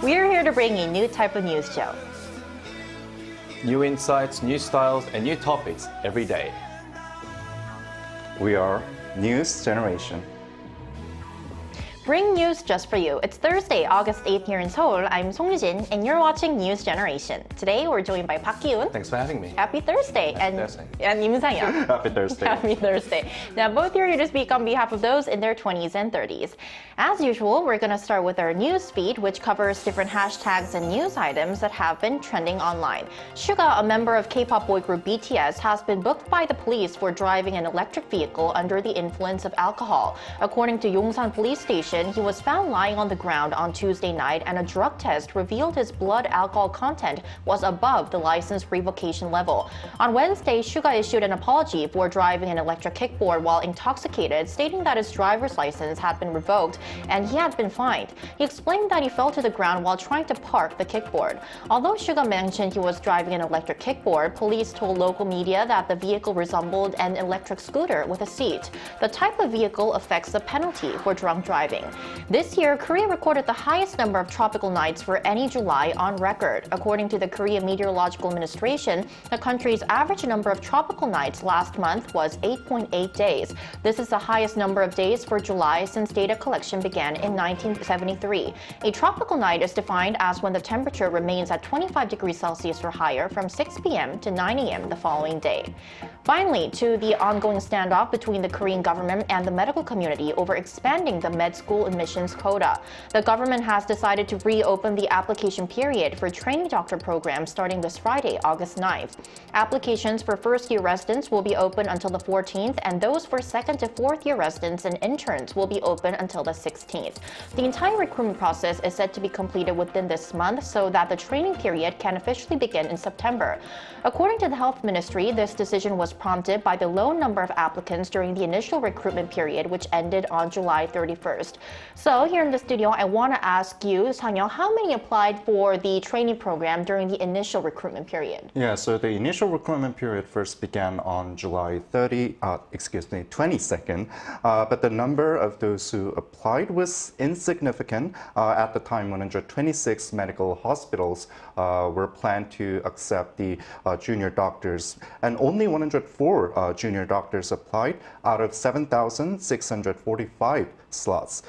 We're here to bring a new type of news show. New insights, new styles, and new topics every day. We are News Generation. Bring news just for you. It's Thursday, August 8th here in Seoul. I'm Song Yujin, and you're watching News Generation. Today, we're joined by Park Ki-un. Thanks for having me. Happy Thursday. Thursday. And Im Sang-yeon. Happy Thursday. Happy Thursday. Now, both here to speak on behalf of those in their 20s and 30s. As usual, we're going to start with our news feed, which covers different hashtags and news items that have been trending online. Suga, a member of K-pop boy group BTS, has been booked by the police for driving an electric vehicle under the influence of alcohol. According to Yongsan Police Station, he was found lying on the ground on Tuesday night, and a drug test revealed his blood alcohol content was above the license revocation level. On Wednesday, Suga issued an apology for driving an electric kickboard while intoxicated, stating that his driver's license had been revoked and he had been fined. He explained that he fell to the ground while trying to park the kickboard. Although Suga mentioned he was driving an electric kickboard, police told local media that the vehicle resembled an electric scooter with a seat. The type of vehicle affects the penalty for drunk driving. This year, Korea recorded the highest number of tropical nights for any July on record. According to the Korea Meteorological Administration, the country's average number of tropical nights last month was 8.8 days. This is the highest number of days for July since data collection began in 1973. A tropical night is defined as when the temperature remains at 25 degrees Celsius or higher from 6 p.m. to 9 a.m. the following day. Finally, to the ongoing standoff between the Korean government and the medical community over expanding the med school admissions quota. The government has decided to reopen the application period for trainee doctor programs starting this Friday, August 9th. Applications for first-year residents will be open until the 14th, and those for second to fourth-year residents and interns will be open until the 16th. The entire recruitment process is set to be completed within this month so that the training period can officially begin in September. According to the Health Ministry, this decision was prompted by the low number of applicants during the initial recruitment period, which ended on July 31st. So here in the studio, I want to ask you, Sang-yeon, how many applied for the training program during the initial recruitment period? Yeah, so the initial recruitment period first began on July 22nd, but the number of those who applied was insignificant. At the time, 126 medical hospitals were planned to accept the junior doctors, and only 104 junior doctors applied out of 7,645 slots.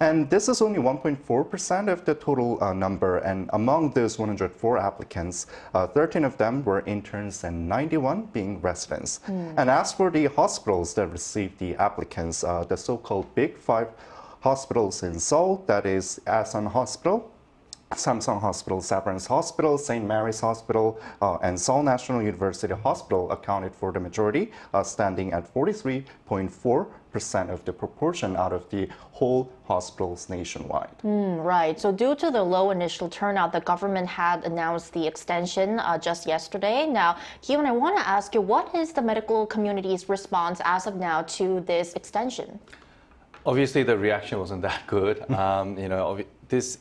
And this is only 1.4% of the total number, and among those 104 applicants, 13 of them were interns and 91 being residents. And as for the hospitals that received the applicants, the so-called Big Five hospitals in Seoul, that is Asan Hospital, Samsung Hospital, Severance Hospital, St. Mary's Hospital, and Seoul National University Hospital accounted for the majority, standing at 43.4% of the proportion out of the whole hospitals nationwide. Right. So due to the low initial turnout, the government had announced the extension just yesterday. Now, Ki-un, I want to ask you, what is the medical community's response as of now to this extension? Obviously, the reaction wasn't that good. This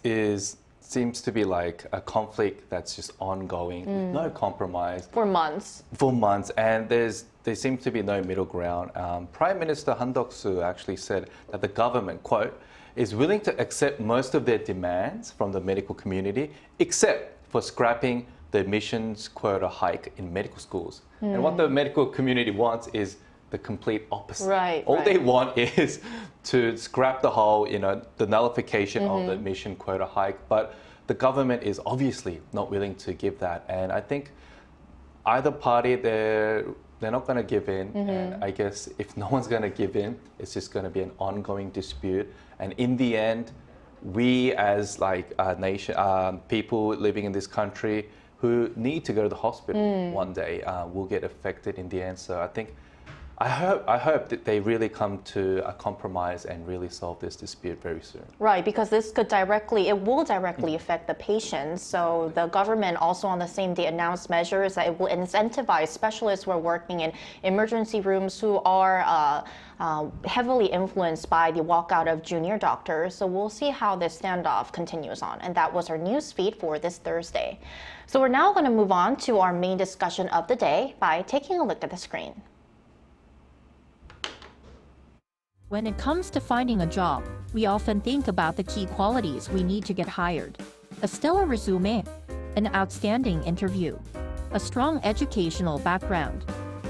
seems to be like a conflict that's just ongoing, no compromise. For months. For months, and there seems to be no middle ground. Prime Minister Han Duck-soo actually said that the government, quote, is willing to accept most of their demands from the medical community, except for scrapping the admissions quota hike in medical schools. And what the medical community wants is the complete opposite. Right, All they want is to scrap the whole, the nullification of the admission quota hike. But the government is obviously not willing to give that. And I think either party, they're not going to give in. And I guess if no one's going to give in, it's just going to be an ongoing dispute. And in the end, we as like a nation, people living in this country who need to go to the hospital one day will get affected in the end. So I hope that they really come to a compromise and really solve this dispute very soon. Right, because this will directly affect the patients. So the government also on the same day announced measures that it will incentivize specialists who are working in emergency rooms who are heavily influenced by the walkout of junior doctors. So we'll see how this standoff continues on. And that was our news feed for this Thursday. So we're now going to move on to our main discussion of the day by taking a look at the screen. When it comes to finding a job, we often think about the key qualities we need to get hired. a stellar resume, an outstanding interview, a strong educational background.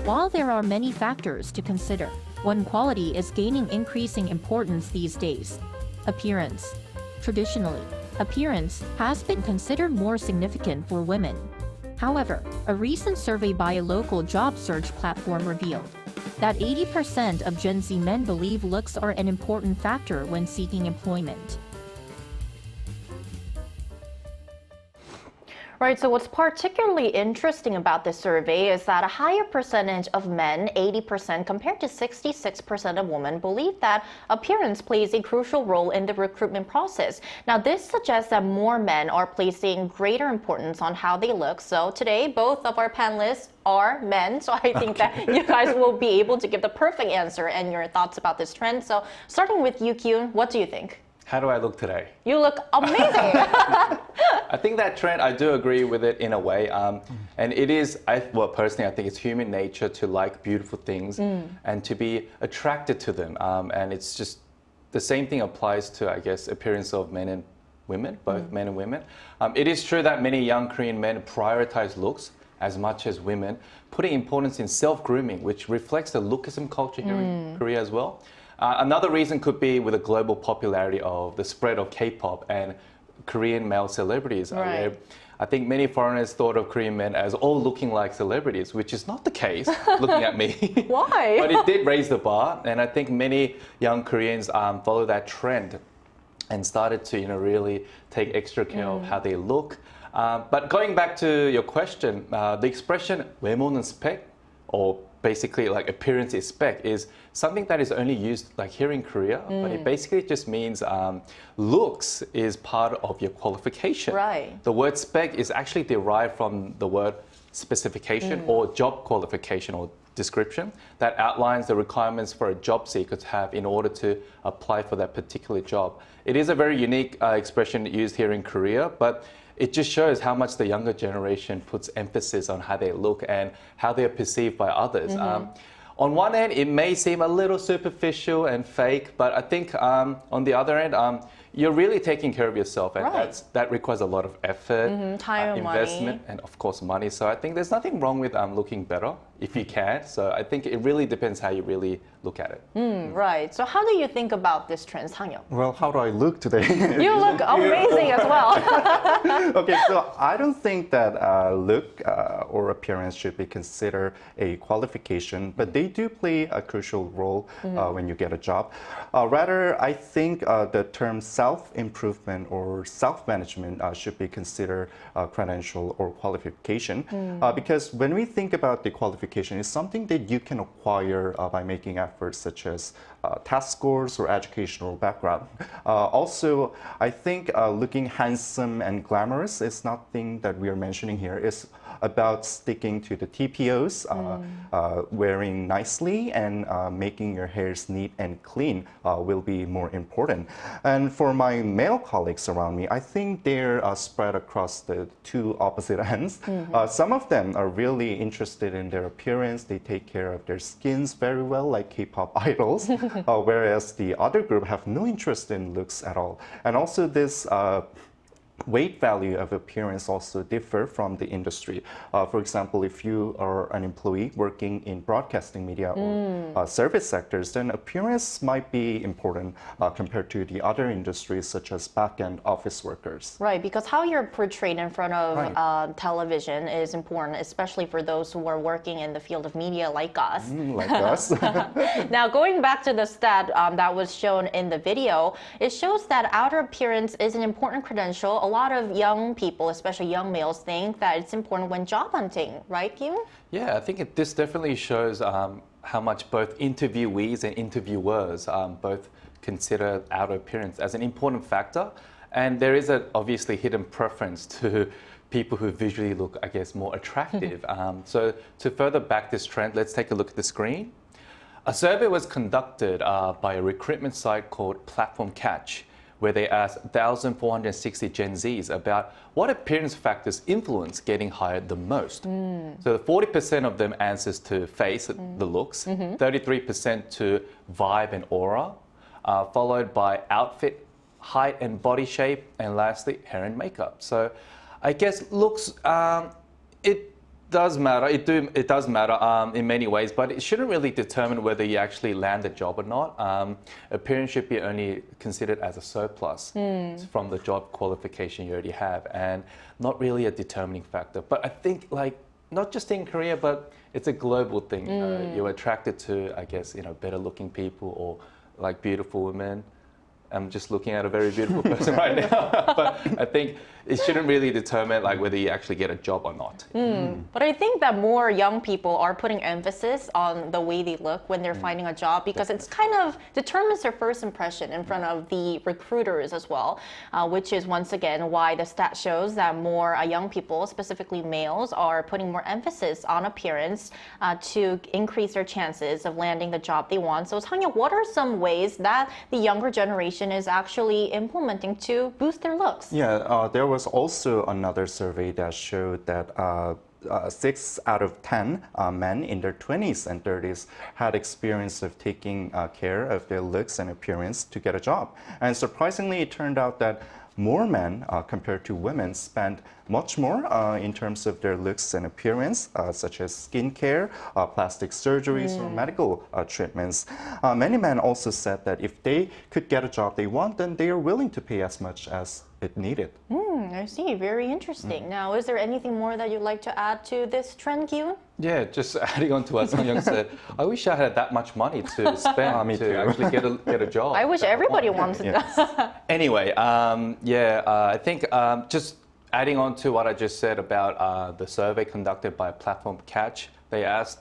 While there are many factors to consider, one quality is gaining increasing importance these days: appearance. Traditionally, appearance has been considered more significant for women. However, a recent survey by a local job search platform revealed that 80% of Gen Z men believe looks are an important factor when seeking employment. Right, so what's particularly interesting about this survey is that a higher percentage of men, 80% compared to 66% of women, believe that appearance plays a crucial role in the recruitment process. Now, this suggests that more men are placing greater importance on how they look. So today, both of our panelists are men, so I think that you guys will be able to give the perfect answer and your thoughts about this trend. So starting with you, Kyun, what do you think? How do I look today? You look amazing. I think that trend, I do agree with it in a way. And it is, well, personally, I think it's human nature to like beautiful things and to be attracted to them. And it's just the same thing applies to, I guess, appearance of men and women, both men and women. It is true that many young Korean men prioritize looks as much as women, putting importance in self-grooming, which reflects the lookism culture here in Korea as well. Another reason could be with the global popularity of the spread of K-pop and Korean male celebrities. Right. I think many foreigners thought of Korean men as all looking like celebrities, which is not the case, looking at me. Why? But it did raise the bar, and I think many young Koreans follow that trend and started to really take extra care of how they look. But going back to your question, the expression 외모는 스펙, or basically like appearance is spec, is something that is only used like here in Korea, but it basically just means looks is part of your qualification. Right. The word spec is actually derived from the word specification or job qualification or description that outlines the requirements for a job seeker to have in order to apply for that particular job. It is a very unique expression used here in Korea, but it just shows how much the younger generation puts emphasis on how they look and how they are perceived by others. On one end, it may seem a little superficial and fake, but I think on the other end, you're really taking care of yourself, and Right. that requires a lot of effort, time and investment, money. and of course money. So I think there's nothing wrong with looking better if you can. So I think it really depends how you really look at it. Right. So how do you think about this trend, Sang-yeon? Well, how do I look today? You look amazing as well. Okay, so I don't think that look or appearance should be considered a qualification, but they do play a crucial role when you get a job. Rather, I think the term self-improvement or self-management should be considered a credential or qualification, because when we think about the qualification, it's something that you can acquire by making efforts such as test scores or educational background. Also, I think looking handsome and glamorous is nothing that we are mentioning here. It's about sticking to the TPOs, wearing nicely and making your hairs neat and clean will be more important. And for my male colleagues around me, I think they're spread across the two opposite ends. Some of them are really interested in their appearance. They take care of their skins very well, like K-pop idols, whereas the other group have no interest in looks at all. And also this weight value of appearance also differ from the industry. For example, if you are an employee working in broadcasting media or service sectors, then appearance might be important compared to the other industries such as back-end office workers. Right, because how you're portrayed in front of Right. television is important, especially for those who are working in the field of media like us. Like us. Now, going back to the stat that was shown in the video, it shows that outer appearance is an important credential. A lot of young people, especially young males, think that it's important when job hunting, right, Kyun? Yeah, I think this definitely shows how much both interviewees and interviewers both consider outer appearance as an important factor. And there is an obviously hidden preference to people who visually look, I guess, more attractive. So to further back this trend, let's take a look at the screen. A survey was conducted by a recruitment site called Platform Catch, where they asked 1,460 Gen Zs about what appearance factors influence getting hired the most. So 40% of them answers to face, the looks, 33% to vibe and aura, followed by outfit, height and body shape, and lastly, hair and makeup. So I guess looks, it does matter. It does matter in many ways, but it shouldn't really determine whether you actually land the job or not. Appearance should be only considered as a surplus from the job qualification you already have, and not really a determining factor. But I think, like, not just in Korea, but it's a global thing. You're attracted to, I guess, better looking people or like beautiful women. I'm just looking at a very beautiful person right now, but I think it shouldn't really determine like whether you actually get a job or not. But I think that more young people are putting emphasis on the way they look when they're finding a job, because it's kind of determines their first impression in front of the recruiters as well, which is once again why the stat shows that more young people, specifically males, are putting more emphasis on appearance to increase their chances of landing the job they want. So Tanya, what are some ways that the younger generation is actually implementing to boost their looks? Yeah, there was also another survey that showed that 6 out of 10 men in their 20s and 30s had experience of taking care of their looks and appearance to get a job. And surprisingly, it turned out that more men compared to women spent much more in terms of their looks and appearance, such as skincare, plastic surgeries, or medical treatments. Many men also said that if they could get a job they want, then they are willing to pay as much as it needed. I see. Very interesting. Now, is there anything more that you'd like to add to this trend, Kyun? Yeah, just adding on to what Sung Young said, I wish I had that much money to spend to actually get a job. I wish everybody wanted that. Anyway, I think just adding on to what I just said about the survey conducted by Platform Catch, they asked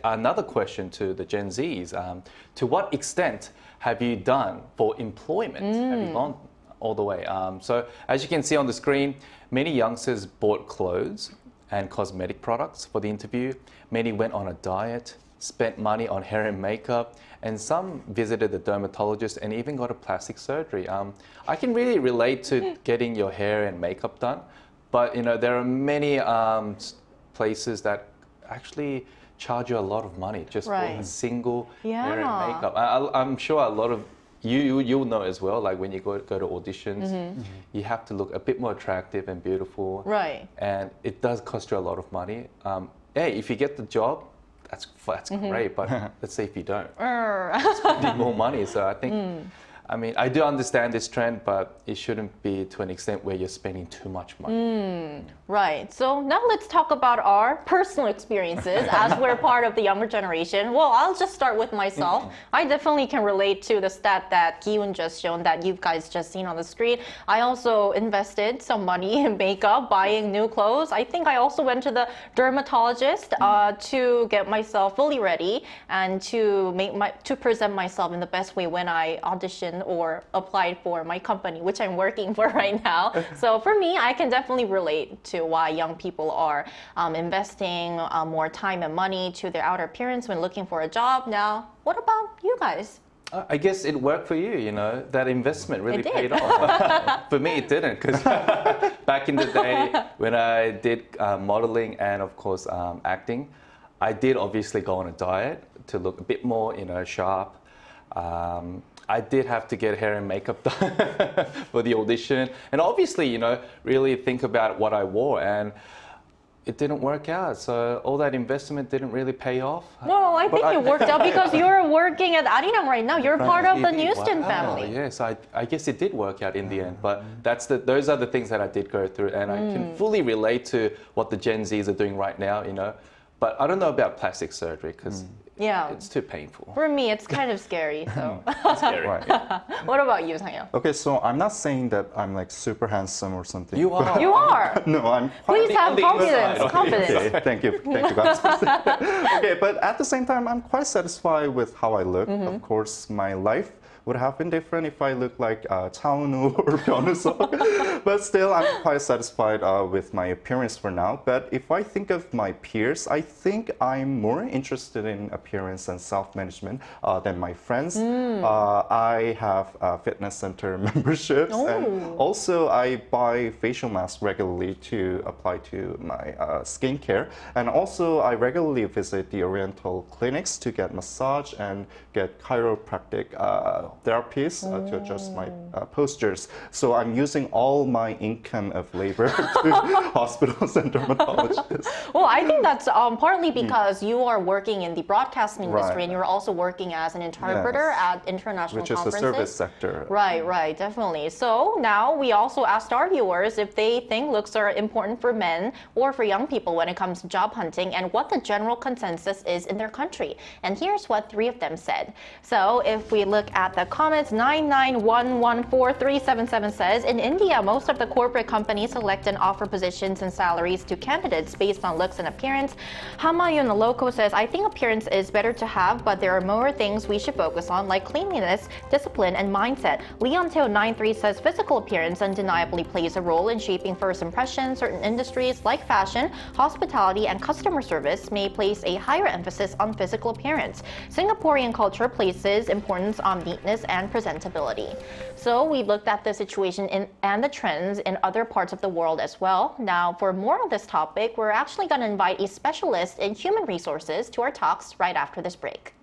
another question to the Gen Zs. To what extent have you done for employment? Have you gone all the way? So as you can see on the screen, many youngsters bought clothes and cosmetic products for the interview. Many went on a diet, spent money on hair and makeup, and some visited the dermatologist and even got a plastic surgery. I can really relate to getting your hair and makeup done, but there are many places that actually charge you a lot you money just for a single hair and makeup. I'm sure a lot of you'll know as well, like when you go to auditions, you have to look a bit more attractive and beautiful. Right. And it does cost you a lot of money. Hey, if you get the job, that's great, but let's say if you don't, spending more money. So I think, I mean, I do understand this trend, but it shouldn't be to an extent where you're spending too much money. Right. So now let's talk about our personal experiences as we're part of the younger generation. Well, I'll just start with myself. I definitely can relate to the stat that Ki-woon just shown that you guys just seen on the screen. I also invested some money in makeup, buying new clothes. I think I also went to the dermatologist to get myself fully ready and to present myself in the best way when I auditioned or applied for my company, which I'm working for right now. So for me, I can definitely relate to why young people are investing more time and money to their outer appearance when looking for a job. Now, what about you guys? I guess it worked for you, that investment really paid off. For me, it didn't, because back in the day when I did modeling and, of course, acting, I did obviously go on a diet to look a bit more, sharp. I did have to get hair and makeup done for the audition. And obviously, really think about what I wore. And it didn't work out. So all that investment didn't really pay off. No, I think it worked out because you're working at Arirang right now. You're part of the Newston family. Yes, I guess it did work out in the end. But those are the things that I did go through. And I can fully relate to what the Gen Zs are doing right now, But I don't know about plastic surgery because it's too painful. For me, it's kind of scary. So. Scary. Right. What about you, Sang-yeon? Okay, so I'm not saying that I'm like super handsome or something. You are. You are. No, I'm Please have confidence. inside. Confidence. Okay, thank you guys. Okay, but at the same time, I'm quite satisfied with how I look. Of course, my life would have been different if I looked like Chaunu or Pyeonusuk. But still, I'm quite satisfied with my appearance for now. But if I think of my peers, I think I'm more interested in appearance and self-management than my friends. I have fitness center memberships. And also, I buy facial masks regularly to apply to my skincare. And also, I regularly visit the Oriental clinics to get massage and get chiropractic therapies to adjust my postures. So I'm using all my income of labor to hospitals and dermatologists. Well, I think that's partly because you are working in the broadcasting industry Right. and you're also working as an interpreter Yes. at international Which is the conferences. service sector. Right, definitely. So now we also asked our viewers if they think looks are important for men or for young people when it comes to job hunting and what the general consensus is in their country. And here's what 3 of them said. So if we look at the comments, 9911437 says, in India, most of the corporate companies select and offer positions and salaries to candidates based on looks and appearance. Hamayun Loco says, I think appearance is better to have, but there are more things we should focus on, like cleanliness, discipline, and mindset. Leonteo93 says, physical appearance undeniably plays a role in shaping first impressions. Certain industries like fashion, hospitality, and customer service may place a higher emphasis on physical appearance. Singaporean culture places importance on neatness and presentability. So we looked at the situation and the trends in other parts of the world as well. Now, for more on this topic, we're actually going to invite a specialist in human resources to our talks right after this break.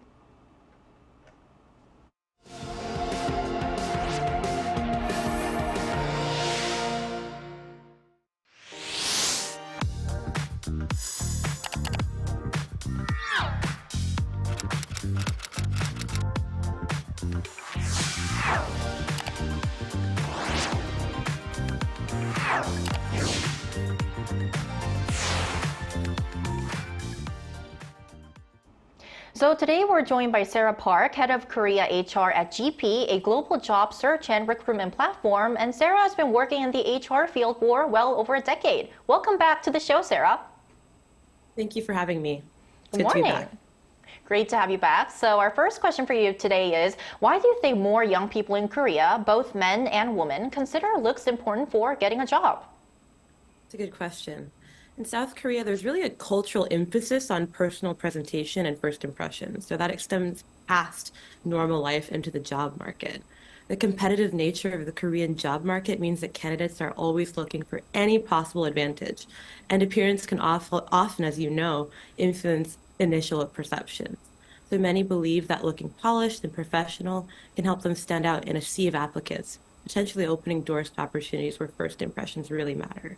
So today we're joined by Sarah Park, Head of Korea HR at GP, a global job search and recruitment platform. And Sarah has been working in the HR field for well over a decade. Welcome back to the show, Sarah. Thank you for having me. It's Good good to be morning. back. Great to have you back. So our first question for you today is, why do you think more young people in Korea, both men and women, consider looks important for getting a job? It's a good question. In South Korea, there's really a cultural emphasis on personal presentation and first impressions. So that extends past normal life into the job market. The competitive nature of the Korean job market means that candidates are always looking for any possible advantage. And appearance can often, as you know, influence initial perceptions. So many believe that looking polished and professional can help them stand out in a sea of applicants, potentially opening doors to opportunities where first impressions really matter.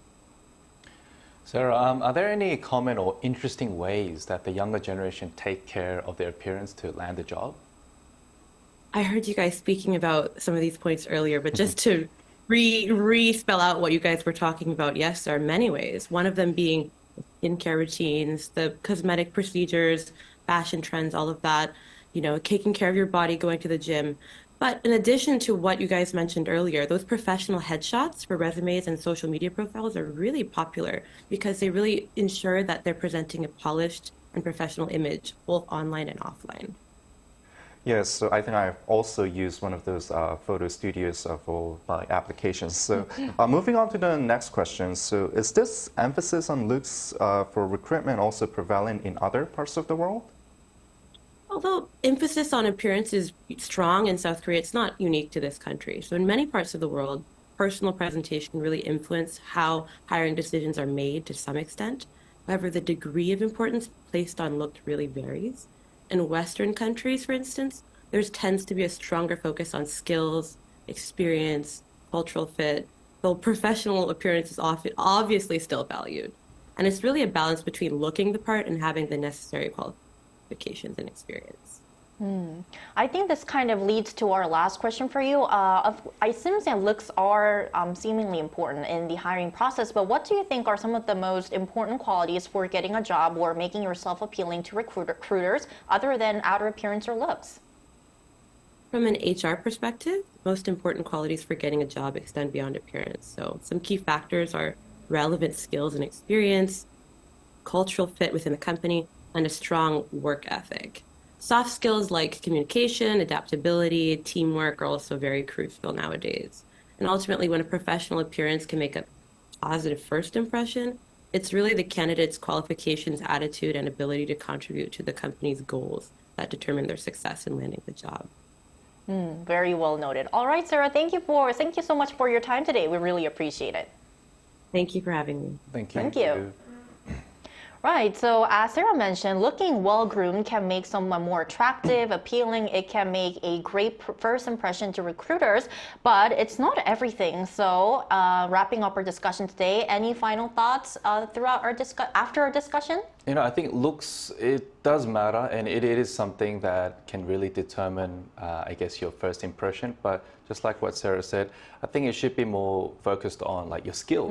Sarah, are there any common or interesting ways that the younger generation take care of their appearance to land a job? I heard you guys speaking about some of these points earlier, but just to re-spell out what you guys were talking about, yes, there are many ways. One of them being skincare routines, the cosmetic procedures, fashion trends, all of that, taking care of your body, going to the gym. But in addition to what you guys mentioned earlier, those professional headshots for resumes and social media profiles are really popular because they really ensure that they're presenting a polished and professional image, both online and offline. Yes, so I think I've also used one of those photo studios for my applications. So moving on to the next question. So is this emphasis on looks for recruitment also prevalent in other parts of the world? Although emphasis on appearance is strong in South Korea, it's not unique to this country. So in many parts of the world, personal presentation really influence how hiring decisions are made to some extent. However, the degree of importance placed on look really varies. In Western countries, for instance, there tends to be a stronger focus on skills, experience, cultural fit, though professional appearance is obviously still valued. And it's really a balance between looking the part and having the necessary qualifications and experience. I think this kind of leads to our last question for you. I seems that looks are seemingly important in the hiring process, but what do you think are some of the most important qualities for getting a job or making yourself appealing to recruiters other than outer appearance or looks? From an HR perspective, most important qualities for getting a job extend beyond appearance. So some key factors are relevant skills and experience, cultural fit within the company, and a strong work ethic. Soft skills like communication, adaptability, teamwork are also very crucial nowadays. And ultimately, when a professional appearance can make a positive first impression, it's really the candidate's qualifications, attitude, and ability to contribute to the company's goals that determine their success in landing the job. Very well noted. All right, Sarah, thank you so much for your time today. We really appreciate it. Thank you for having me. Thank you. Thank you. Right, so as Sarah mentioned, looking well-groomed can make someone more attractive, appealing. It can make a great first impression to recruiters, but it's not everything. So wrapping up our discussion today, any final thoughts throughout our after our discussion? You know, I think looks, it does matter, and it is something that can really determine, I guess, your first impression. But just like what Sarah said, I think it should be more focused on like your skills,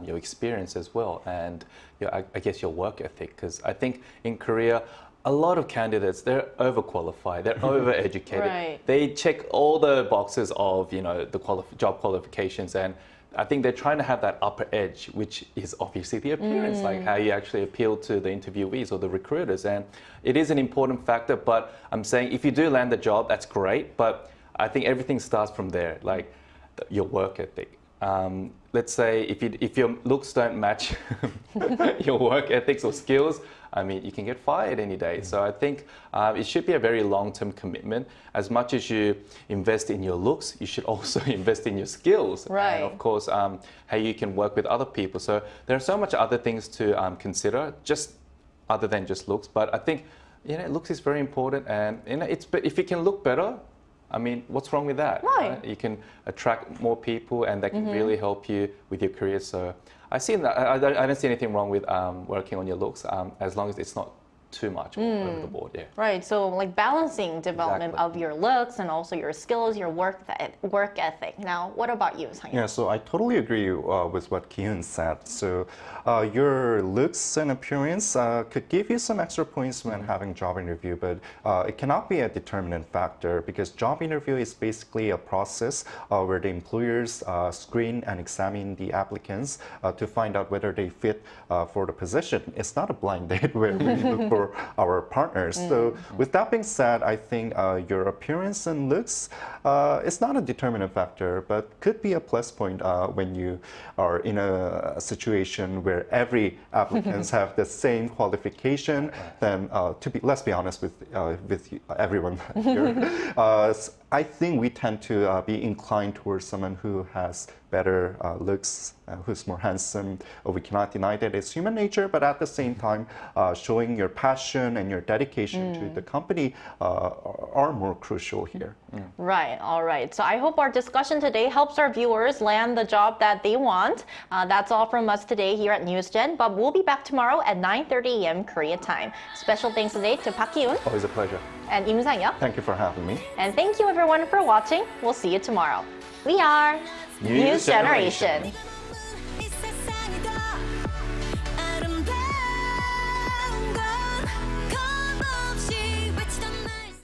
your experience as well, and I guess your work ethic. Because I think in Korea, a lot of candidates, they're overqualified, they're overeducated. Right. They check all the boxes of, you know, the job qualifications, and I think they're trying to have that upper edge, which is obviously the appearance, like how you actually appeal to the interviewees or the recruiters. And it is an important factor, but I'm saying if you do land the job, that's great. But I think everything starts from there, like your work ethic. Let's say if your looks don't match your work ethics or skills, I mean, you can get fired any day. So I think it should be a very long-term commitment. As much as you invest in your looks, you should also invest in your skills. Right. And of course, how you can work with other people. So there are so much other things to consider, just other than just looks. But I think, you know, looks is very important. And you know, if you can look better, I mean, what's wrong with that? Right. You can attract more people, and that can really help you with your career. So I don't see anything wrong with working on your looks, as long as it's not too much over the board. Yeah. Right, so like balancing development Exactly. of your looks and also your skills, your work ethic. Now, what about you, Sang? Yeah, so I totally agree with what Ki-Eun said. So your looks and appearance could give you some extra points when having job interview, but it cannot be a determinant factor because job interview is basically a process where the employers screen and examine the applicants to find out whether they fit for the position. It's not a blind date where we look for our partners. So with that being said, I think your appearance and looks is not a determinant factor, but could be a plus point when you are in a situation where every applicants have the same qualification. Then let's be honest with everyone here. I think we tend to be inclined towards someone who has better looks, who's more handsome. We cannot deny that it's human nature, but at the same time, showing your passion and your dedication to the company are more crucial here. Right, all right. So I hope our discussion today helps our viewers land the job that they want. That's all from us today here at NewsGen, but we'll be back tomorrow at 9:30 a.m. Korea time. Special thanks today to Park Ki-Eun Always a pleasure. and Im Sang-yeok. Thank you for having me. And thank you everyone for watching. We'll see you tomorrow. We are News Generation.